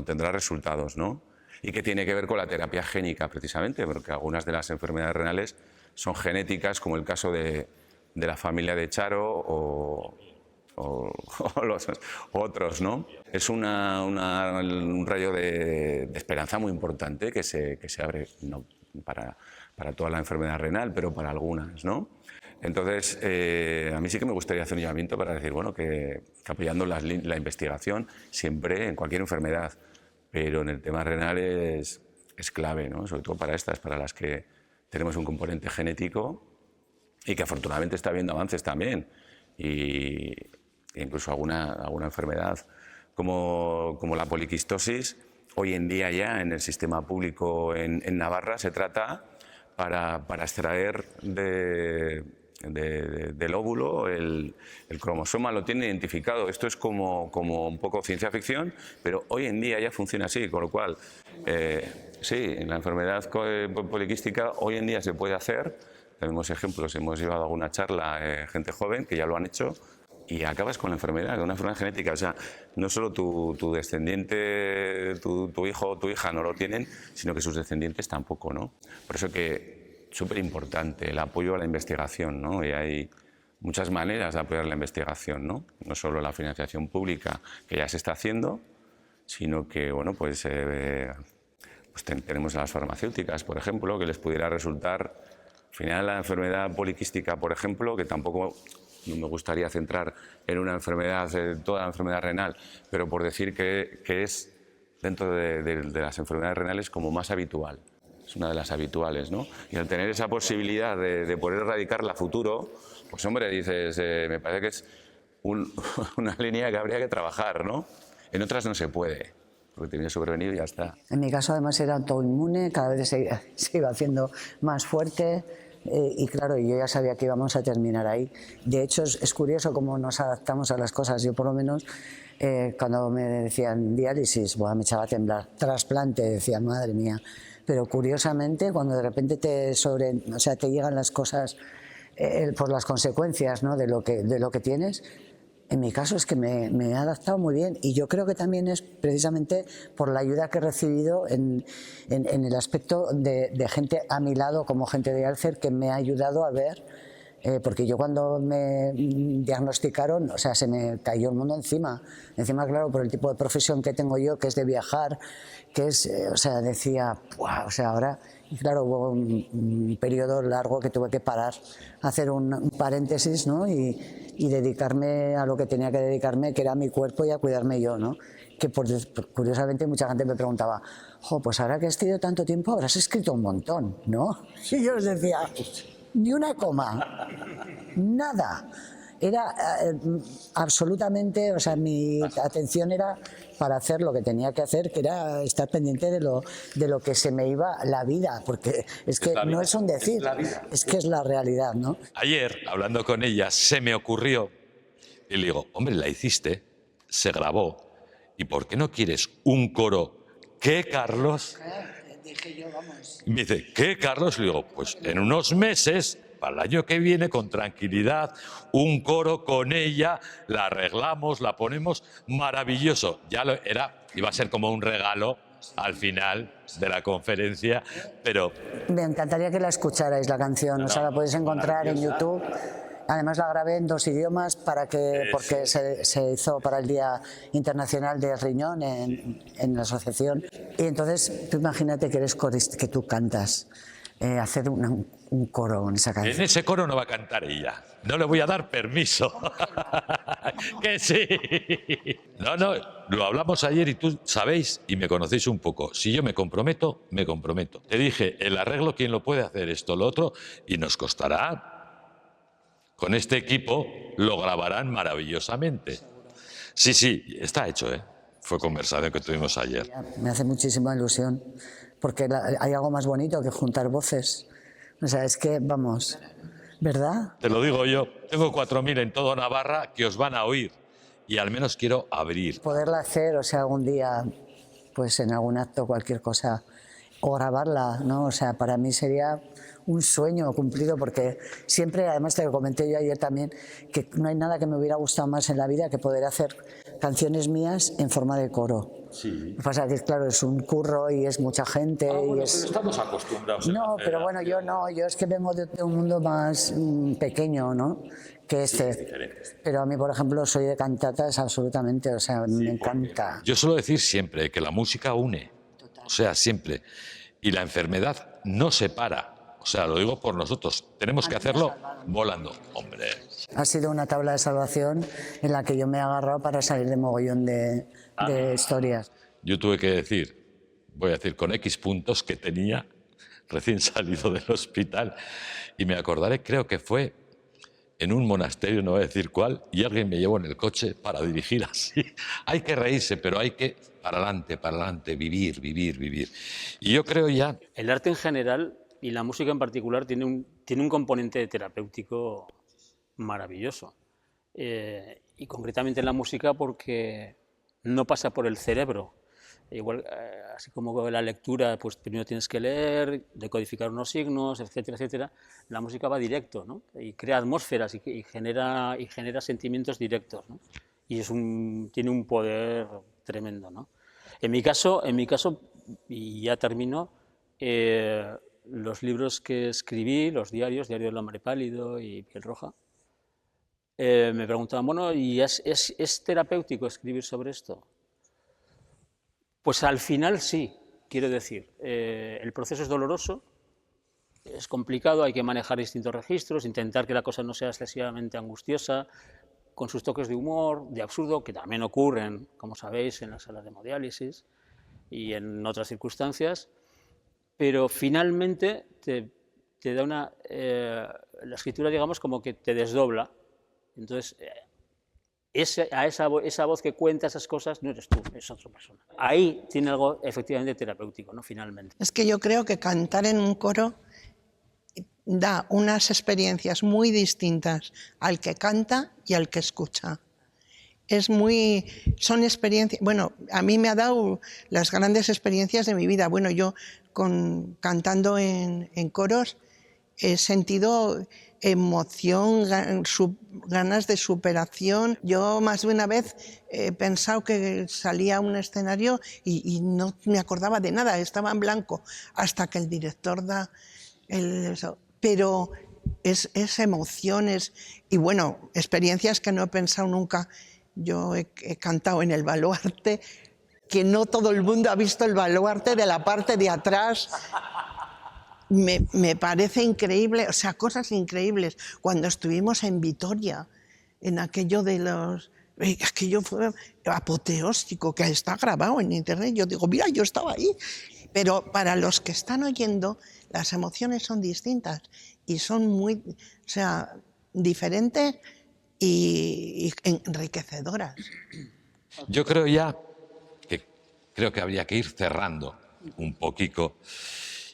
tendrá resultados, ¿no? Y que tiene que ver con la terapia génica, precisamente, porque algunas de las enfermedades renales son genéticas, como el caso de la familia de Charo o los otros, ¿no? Es un rayo de esperanza muy importante que se abre, no para toda la enfermedad renal, pero para algunas, ¿no? Entonces, a mí sí que me gustaría hacer un llamamiento para decir, bueno, que apoyando la investigación siempre en cualquier enfermedad, pero en el tema renal es clave, ¿no?, sobre todo para estas, para las que tenemos un componente genético y que afortunadamente está habiendo avances también, y incluso alguna enfermedad como la poliquistosis, hoy en día ya en el sistema público en Navarra se trata para extraer del óvulo el cromosoma, lo tiene identificado. Esto es como un poco ciencia ficción, pero hoy en día ya funciona así, con lo cual, sí, en la enfermedad poliquística hoy en día se puede hacer. Tenemos ejemplos, hemos llevado alguna charla, gente joven que ya lo han hecho, y acabas con la enfermedad, con una enfermedad genética. O sea, no solo tu descendiente, tu hijo o tu hija no lo tienen, sino que sus descendientes tampoco, ¿no? Por eso que súper importante el apoyo a la investigación, ¿no? Y hay muchas maneras de apoyar la investigación, ¿no? No solo la financiación pública, que ya se está haciendo, sino que, bueno, pues tenemos a las farmacéuticas, por ejemplo, que les pudiera resultar, al final, la enfermedad poliquística, por ejemplo, que tampoco no me gustaría centrar en una enfermedad, toda la enfermedad renal, pero por decir que es dentro de las enfermedades renales como más habitual. Es una de las habituales, ¿no? Y al tener esa posibilidad de poder erradicarla a futuro, pues hombre, dices, me parece que es una línea que habría que trabajar, ¿no? En otras no se puede, porque te viene sobrevenido y ya está. En mi caso además era autoinmune, cada vez se iba haciendo más fuerte. Y claro, yo ya sabía que íbamos a terminar ahí. De hecho, es curioso cómo nos adaptamos a las cosas. Yo, por lo menos, cuando me decían diálisis, bueno, me echaba a temblar. Trasplante, decía, madre mía. Pero curiosamente, cuando de repente te llegan las cosas por las consecuencias, ¿no?, de lo que tienes, en mi caso es que me he adaptado muy bien, y yo creo que también es precisamente por la ayuda que he recibido en el aspecto de gente a mi lado, como gente de Alcer, que me ha ayudado a ver, porque yo cuando me diagnosticaron, o sea, se me cayó el mundo encima, claro, por el tipo de profesión que tengo yo, que es de viajar, que es, o sea, decía, ¡buah! O sea, ahora... Y claro, hubo un periodo largo que tuve que parar, hacer un paréntesis, ¿no?, y dedicarme a lo que tenía que dedicarme, que era a mi cuerpo y a cuidarme yo, ¿no? Que curiosamente mucha gente me preguntaba, pues ahora que has tenido tanto tiempo habrás escrito un montón, ¿no? Y yo les decía, ni una coma, nada. Era absolutamente, o sea, mi atención era para hacer lo que tenía que hacer, que era estar pendiente de lo que se me iba la vida, porque es que no es un decir, es que es la realidad, ¿no? Ayer, hablando con ella, se me ocurrió Y le digo, hombre, la hiciste, se grabó, ¿y por qué no quieres un coro? ¿Qué, Carlos? Dije yo, vamos. Y me dice, ¿qué, Carlos? Le digo, pues en unos meses, para el año que viene, con tranquilidad, un coro con ella, la arreglamos, la ponemos, maravilloso. Iba a ser como un regalo al final de la conferencia, pero... Me encantaría que la escucharais, la canción. O sea, la podéis encontrar en YouTube. Además la grabé en 2 idiomas porque se hizo para el Día Internacional del Riñón en la asociación. Y entonces, tú imagínate que eres corista, que tú cantas, hacer un coro en esa canción. En ese coro no va a cantar ella. No le voy a dar permiso. Que sí. No, lo hablamos ayer y tú sabéis y me conocéis un poco. Si yo me comprometo, me comprometo. Te dije, el arreglo, ¿quién lo puede hacer? Esto, lo otro, y nos costará. Con este equipo lo grabarán maravillosamente. Sí, está hecho, ¿eh? Fue conversación que tuvimos ayer. Me hace muchísima ilusión, porque hay algo más bonito que juntar voces. O sea, es que, vamos, ¿verdad? Te lo digo yo, tengo 4.000 en todo Navarra que os van a oír y al menos quiero abrir. Poderla hacer, o sea, algún día, pues en algún acto, cualquier cosa, o grabarla, ¿no? O sea, para mí sería un sueño cumplido, porque siempre, además te lo comenté yo ayer también, que no hay nada que me hubiera gustado más en la vida que poder hacer canciones mías en forma de coro. Sí. Lo que pasa es que, claro, es un curro y es mucha gente. Bueno, y es... estamos acostumbrados. No, pero bueno, yo es que vengo de un mundo más pequeño, ¿no? Que este. Sí, pero a mí, por ejemplo, soy de cantatas absolutamente, o sea, me encanta. Yo suelo decir siempre que la música une, o sea, siempre. Y la enfermedad no separa. O sea, lo digo por nosotros. Tenemos que hacerlo volando. Hombre. Ha sido una tabla de salvación en la que yo me he agarrado para salir de mogollón de historias. Yo tuve que decir, voy a decir, con X puntos que tenía recién salido del hospital. Y me acordaré, creo que fue en un monasterio, no voy a decir cuál, y alguien me llevó en el coche para dirigir así. Hay que reírse, pero hay que para adelante, vivir. Y yo creo ya... El arte en general y la música en particular tiene un componente terapéutico maravilloso. Y concretamente en la música porque no pasa por el cerebro. Igual, así como la lectura, pues primero tienes que leer, decodificar unos signos, etcétera. La música va directo, ¿no? Y crea atmósferas y genera sentimientos directos, ¿no? Y tiene un poder tremendo, ¿no? En mi caso, y ya termino, los libros que escribí, los diarios, Diario del Hombre Pálido y Piel Roja, me preguntaban, bueno, ¿y es terapéutico escribir sobre esto? Pues al final sí, quiero decir, el proceso es doloroso, es complicado, hay que manejar distintos registros, intentar que la cosa no sea excesivamente angustiosa, con sus toques de humor, de absurdo, que también ocurren, como sabéis, en las salas de hemodiálisis y en otras circunstancias, pero finalmente te da la escritura, digamos, como que te desdobla. Entonces, esa voz que cuenta esas cosas no eres tú, es otra persona. Ahí tiene algo efectivamente terapéutico, ¿no? Finalmente. Es que yo creo que cantar en un coro da unas experiencias muy distintas al que canta y al que escucha. Son experiencias, bueno, a mí me ha dado las grandes experiencias de mi vida. Bueno, yo cantando en coros he sentido emoción, ganas de superación. Yo más de una vez he pensado que salía a un escenario y no me acordaba de nada, estaba en blanco, hasta que el director da eso. Pero es emociones y bueno, experiencias que no he pensado nunca. Yo he cantado en el Baluarte, que no todo el mundo ha visto el Baluarte de la parte de atrás. Me parece increíble, o sea, cosas increíbles. Cuando estuvimos en Vitoria, en aquello aquello fue apoteósico, que está grabado en internet. Yo digo, mira, yo estaba ahí. Pero para los que están oyendo, las emociones son distintas y son muy, o sea, diferentes y enriquecedoras. Yo creo que habría que ir cerrando un poquito.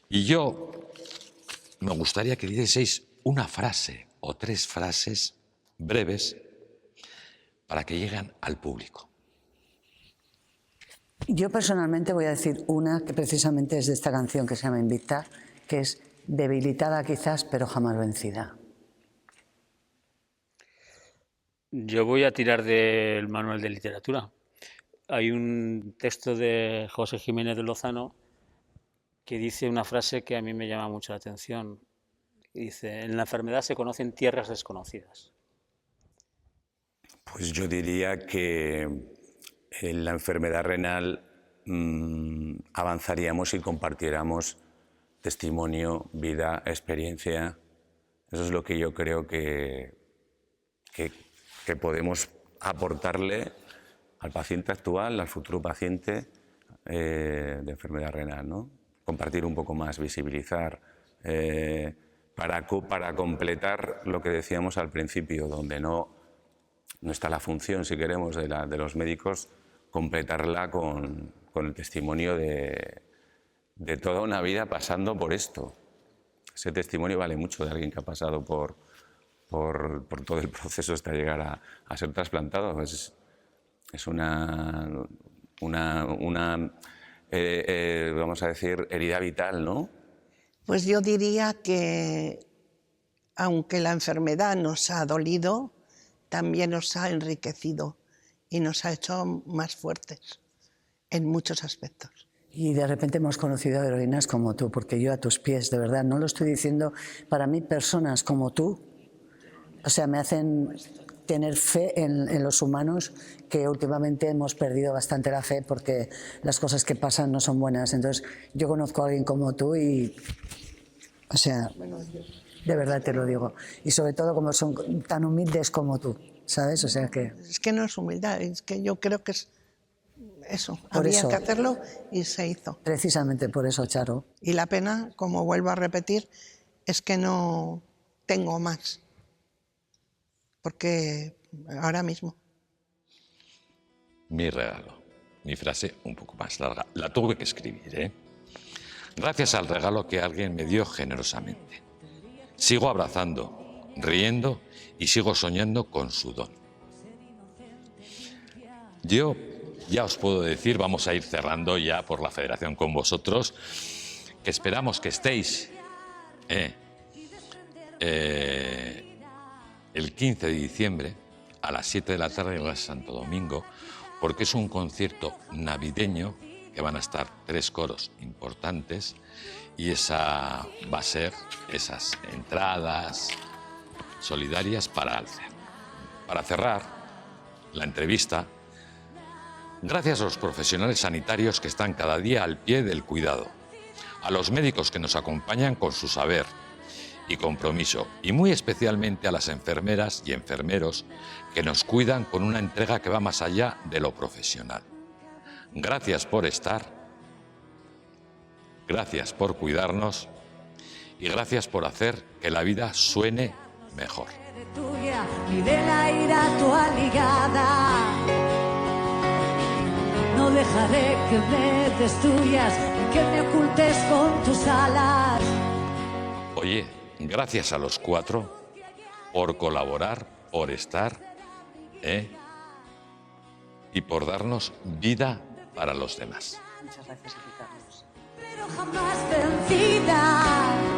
Y yo me gustaría que dieseis una frase o 3 frases breves para que lleguen al público? Yo personalmente voy a decir una que precisamente es de esta canción que se llama Invicta, que es debilitada quizás, pero jamás vencida. Yo voy a tirar del manual de literatura. Hay un texto de José Jiménez de Lozano que dice una frase que a mí me llama mucho la atención. Dice, en la enfermedad se conocen tierras desconocidas. Pues yo diría que en la enfermedad renal avanzaríamos si compartiéramos testimonio, vida, experiencia. Eso es lo que yo creo que podemos aportarle al paciente actual, al futuro paciente de enfermedad renal, ¿no? Compartir un poco más, visibilizar, para completar lo que decíamos al principio, donde no está la función, si queremos, de los médicos, completarla con el testimonio de toda una vida pasando por esto. Ese testimonio vale mucho de alguien que ha pasado por todo el proceso hasta llegar a ser trasplantado. Es una vamos a decir, herida vital, ¿no? Pues yo diría que, aunque la enfermedad nos ha dolido, también nos ha enriquecido y nos ha hecho más fuertes en muchos aspectos. Y de repente hemos conocido a heroínas como tú, porque yo a tus pies, de verdad, no lo estoy diciendo, para mí personas como tú, o sea, me hacen tener fe en los humanos, que últimamente hemos perdido bastante la fe porque las cosas que pasan no son buenas. Entonces, yo conozco a alguien como tú y, o sea, de verdad te lo digo. Y sobre todo como son tan humildes como tú, ¿sabes? O sea que... Es que no es humildad, es que yo creo que es eso. Por Había eso, que hacerlo y se hizo. precisamente por eso, Charo. Y la pena, como vuelvo a repetir, es que no tengo más. Porque ahora mismo. Mi regalo. Mi frase un poco más larga. La tuve que escribir, ¿eh? Gracias al regalo que alguien me dio generosamente. Sigo abrazando, riendo y sigo soñando con su don. Yo ya os puedo decir, vamos a ir cerrando ya por la federación con vosotros, que esperamos que estéis el 15 de diciembre a las 7 de la tarde en Santo Domingo, porque es un concierto navideño que van a estar 3 coros importantes y esa va a ser esas entradas solidarias para Alcer. Para cerrar la entrevista, gracias a los profesionales sanitarios que están cada día al pie del cuidado, a los médicos que nos acompañan con su saber y compromiso, y muy especialmente a las enfermeras y enfermeros que nos cuidan con una entrega que va más allá de lo profesional. Gracias por estar, gracias por cuidarnos y gracias por hacer que la vida suene mejor. Ni de la ira tu aligada. No dejaré que me destruyas y que me ocultes con tus alas. Oye, gracias a los 4 por colaborar, por estar, y por darnos vida para los demás. Muchas gracias, Carlos. Pero jamás vencida.